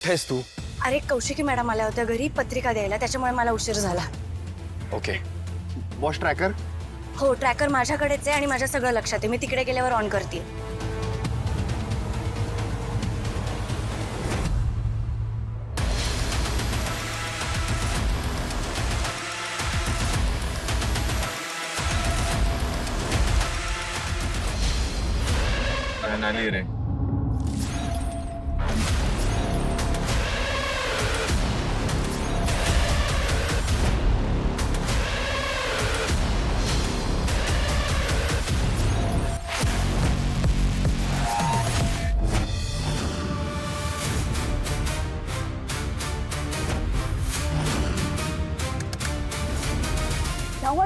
आहेस तू? अरे कौशिकी मॅडम आल्या होत्या घरी पत्रिका द्यायला, त्याच्यामुळे मला उशीर झाला. ओके. Boss tracker? हो, ट्रॅकर माझ्याकडेच आहे आणि माझ्या सगळं लक्षात आहे. मी तिकडे गेल्यावर ऑन करते. नाही रे.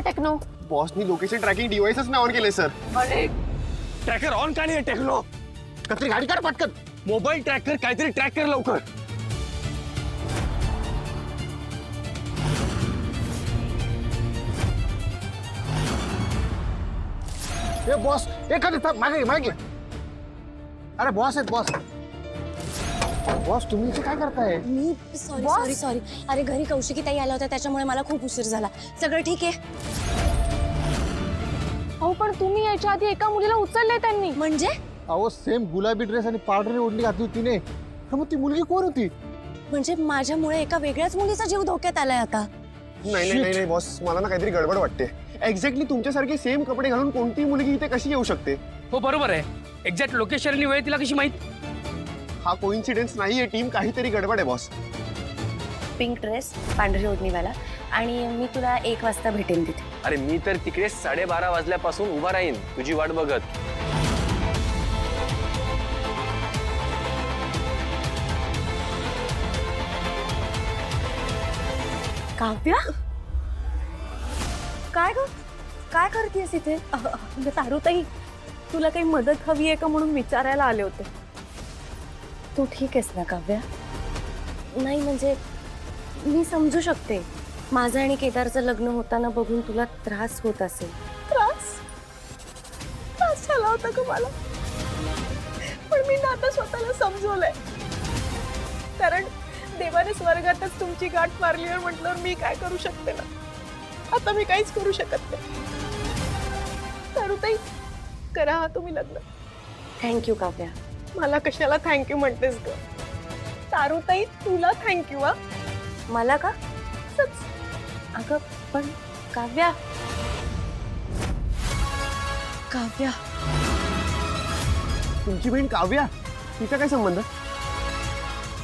टेक्नो बॉसनी लोकेशन ट्रॅकिंग डिव्हाइसच ना ऑन केले सर. अरे ट्रॅकर ऑन का नाही टेक्नो? कत्री गाडी काढ पटकन. मोबाईल ट्रॅकर काहीतरी ट्रॅक कर लवकर. ए बॉस, एखादी थांब, मागे मागे. अरे बॉस आहेत बॉस. बॉस तुम्ही इथे काय करताय? मी सॉरी. अरे घरी कौशिकी ताई आल्या होत्या, त्याच्यामुळे मला खूप उशीर झाला. सगळं ठीक आहे? अहो पण तुम्ही याच्या आधी एका मुलीला उचलले त्यांनी. म्हणजे अहो सेम गुलाबी ड्रेस आणि पावडर ओढणी घातली होती ने. मग ती मुलगी कोण होती? म्हणजे माझ्यामुळे एका वेगळ्याच मुलीचा जीव धोक्यात आलाय आता. नाही बॉस, मला ना काहीतरी गडबड वाटते. एक्झॅक्टली तुमच्यासारखे सेम कपडे घालून कोणती मुलगी इथे कशी येऊ शकते? हो बरोबर आहे. एक्झॅक्ट लोकेशन आणि वेळ तिला कशी माहित? हा कोइन्सिडेन्स नाहीये टीम, काहीतरी गडबड आहे बॉस. पिंक ड्रेस, पांढरी ओढणीवाला, आणि मी तुला 1 वाजता भेटेन तिथे. अरे मी तर तिकडे 12:30 वाजल्यापासून उभा राहीन तुझी वाट बघत. काव्या, काय ग, काय करतेस इथे? तारुताई, तुला काही मदत हवी आहे का म्हणून विचारायला आले होते. तू ठीक आहेस ना काव्या? नाही म्हणजे मी समजू शकते, माझं आणि केदारचं लग्न होताना बघून तुला त्रास होत असेल. त्रास झाला होता का मला? पण मी ना आता स्वतःला समजवलंय, कारण देवाने स्वर्गातच तुमची गाठ मारलीवर म्हटल्यावर मी काय करू शकते ना. आता मी काहीच करू शकत नाही. तारुताई, करा हा तुम्ही लग्न. थँक्यू काव्या. मला कशाला थँक्यू म्हणतेस ग? तारुताई, तुला थँक्यू. हा मला का? अगं पण काव्या, काव्या तुमची बहीण काव्या, तिचा काय संबंध?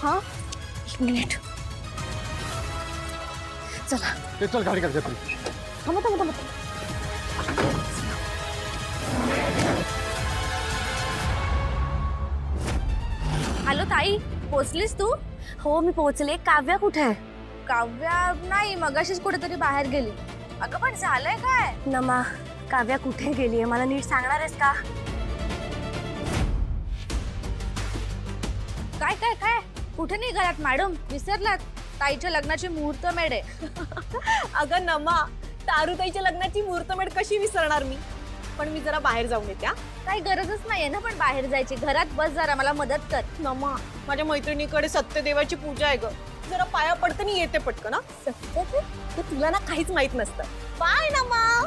हा 1 मिनिट. चला. ते चल गाडी काढ कत्री. थांबा. हॅलो ताई, पोचलीस तू? हो मी पोचले. काव्या कुठे आहे? काव्या नाही, मगाशीच कुठेतरी बाहेर गेली. अगं पण झालंय काय? नमा, काव्या कुठे गेलीये मला नीट सांगणार आहेस का? काय काय काय कुठे निघालात मॅडम? विसरलात? ताईच्या लग्नाची मुहूर्त मेढ आहे. अगं नमा, तारुताईच्या लग्नाची मुहूर्तमेढ कशी विसरणार मी? पण मी जरा बाहेर जाऊन येते. काही गरजच नाहीये ना पण बाहेर जायची. घरात बस, जरा मला मदत कर. नमा, माझ्या मैत्रिणीकडे सत्यदेवाची पूजा आहे ग. जरा पाया पडते आणि येते पटकन. सत्य तुला ना काहीच माहित नसतं. बाय नमा.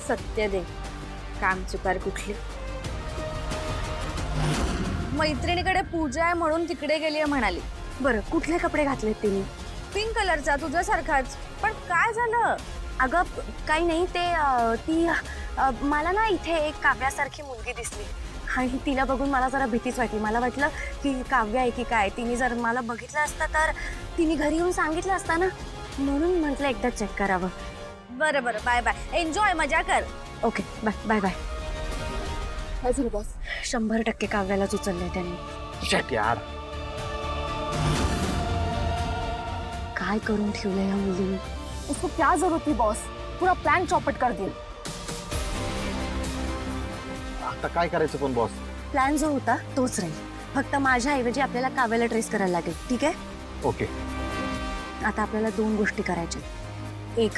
सत्यदेव काम चुकार कुठली. मैत्रिणीकडे पूजा आहे म्हणून तिकडे गेलीये म्हणाली. बरं, कुठले कपडे घातलेत तिने? पिंक कलरचा, तुझ्यासारखाच. पण काय झालं? अगं काही नाही, ती मला ना इथे एक काव्यासारखी मुलगी दिसली आणि तिला बघून मला जरा भीतीच वाटली. मला वाटलं की काव्या आहे की काय. तिने जर मला बघितलं असतं तर तिने घरी येऊन सांगितलं असतं ना, म्हणून म्हटलं एकदा चेक करावं. बरं बाय बाय, एन्जॉय, मजा कर. Okay bye bye bye. काय झालं बॉस? 100% काव्यालाच उचललंय त्याने. शट यार. काय करून ठेवलंय या मुलीने? उसको क्या जरूरत थी बॉस? पूरा प्लान चौपट कर दिया. आता काय करायचं पण बॉस? प्लॅन जो होता तोच राहील, फक्त माझ्याऐवजी आपल्याला काव्याला ट्रेस करायला लागेल. ठीक आहे? ओके. आता आपल्याला 2 गोष्टी करायच्या. एक,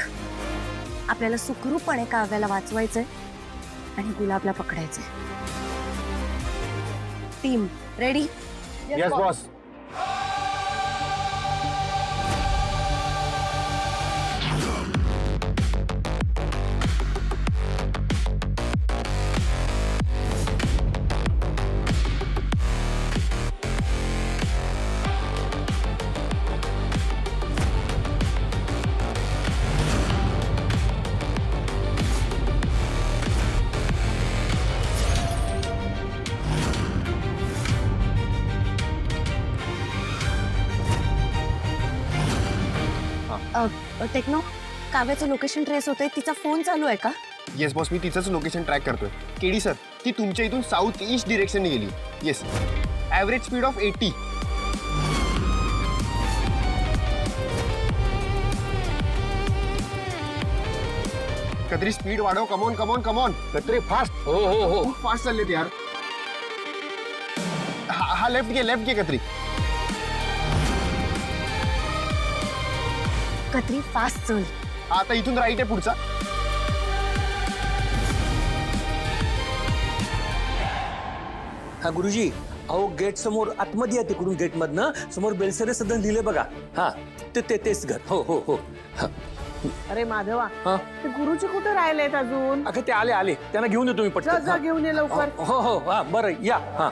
आपल्याला सुखरूपपणे काव्याला वाचवायचंय आणि गुलाबला पकडायचंय. Team ready? Yes boss. Techno, काव्याचं लोकेशन ट्रेस होतंय, तिचा फोन चालू आहे का? येस बॉस, मी तिचंच लोकेशन ट्रॅक करतोय. केडी सर, ती तुमच्या इथून साऊथ ईस्ट डिरेक्शनने गेली. Yes, average speed of 80. कतरी स्पीड वाढव. Come on come on come on. कत्री फास्ट. हो हो हो. खूप फास्ट चाललेत यार. हा लेफ्ट घे कतरी. कत्री फास्ट चल. आता इथून राईट आहे पुढचा. हा गुरुजी, अहो गेट समोर आतमध्ये या, तिकडून गेट मधनं समोर बेलसरे सदन लिहिले बघा. हा तेच घर. हो हो हो. हा. अरे माधवा, हा. ते गुरुजी कुठे राहिलेत अजून? अगं ते आले त्यांना घेऊन येतो मी जा पटकन. जा, घेऊन ये लवकर. हो हो हा बरं या. हा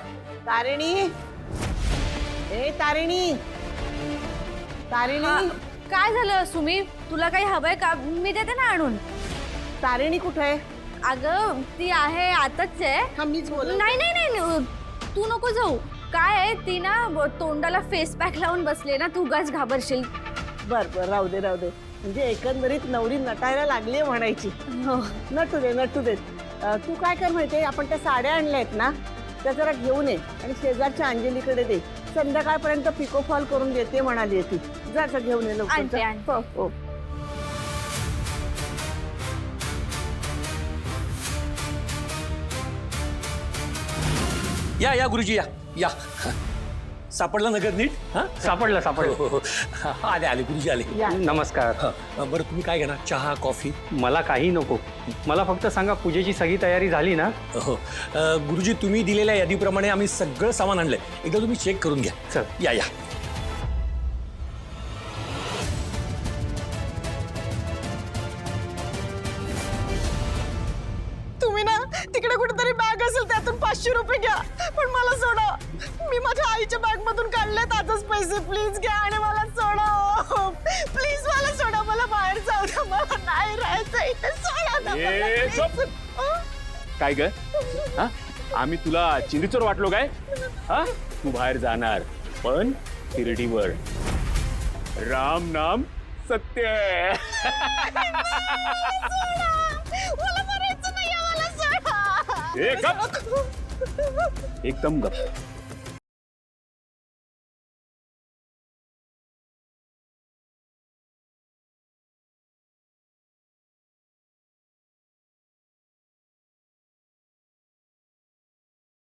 तारिणी, ए तारिणी, तारिणी, काय झालं सुमी? तुला काही हवंय का? मी देते ना आणून. तारिणी कुठे आहे? अगं ती आहे आताच आहे. हा मीच बोल. नाही नाही नाही, तू नको जाऊ. काय आहे, ती ना तोंडाला फेस पॅक लावून बसले ना, तू उगाच घाबरशील. बर बर, राहू दे राहू दे. म्हणजे एकंदरीत नवरी नटायला लागली म्हणायची. हो. नटू दे नटू दे. तू काय कर माहितीये, आपण त्या साड्या आणल्या आहेत ना, त्या जरा घेऊन ये आणि शेजारच्या अंजलीकडे दे. संध्याकाळपर्यंत पिको फॉल करून देते म्हणाली आहे ती. जा जा, घेऊन ये लवकर. आणते, जा. आणते. हो हो. या गुरुजी या. सापडला नगर नीट? हा सापडलं हो, हो. आले गुरुजी आले. या. नमस्कार. बरं तुम्ही काय घेणार? चहा कॉफी? मला काही नको. मला फक्त सांगा, पूजेची सगळी तयारी झाली ना? हो गुरुजी, तुम्ही दिलेल्या यादीप्रमाणे आम्ही सगळं सामान आणलंय. एकदा तुम्ही चेक करून घ्या. चल. या. तुम्ही ना तिकडे कुठेतरी बॅग असेल त्यातून 500 रुपये घ्या, पण मला सोडा. मी माझ्या आईच्या बॅग मधून काढलेत आजच पैसे. प्लीज घ्या आणि मला सोडा. प्लीज मला सोडा. मला बाहेर जाऊ द्या. मला नाही राहायचं इथे. सोडा ना मला. काय ग? हा? आम्ही तुला चिंदीचोर वाटलो काय? हा? तू बाहेर जाणार पण शिर्डीवर. राम नाम सत्य. मला मरायचं नाही. मला सोडा. एकदम गप.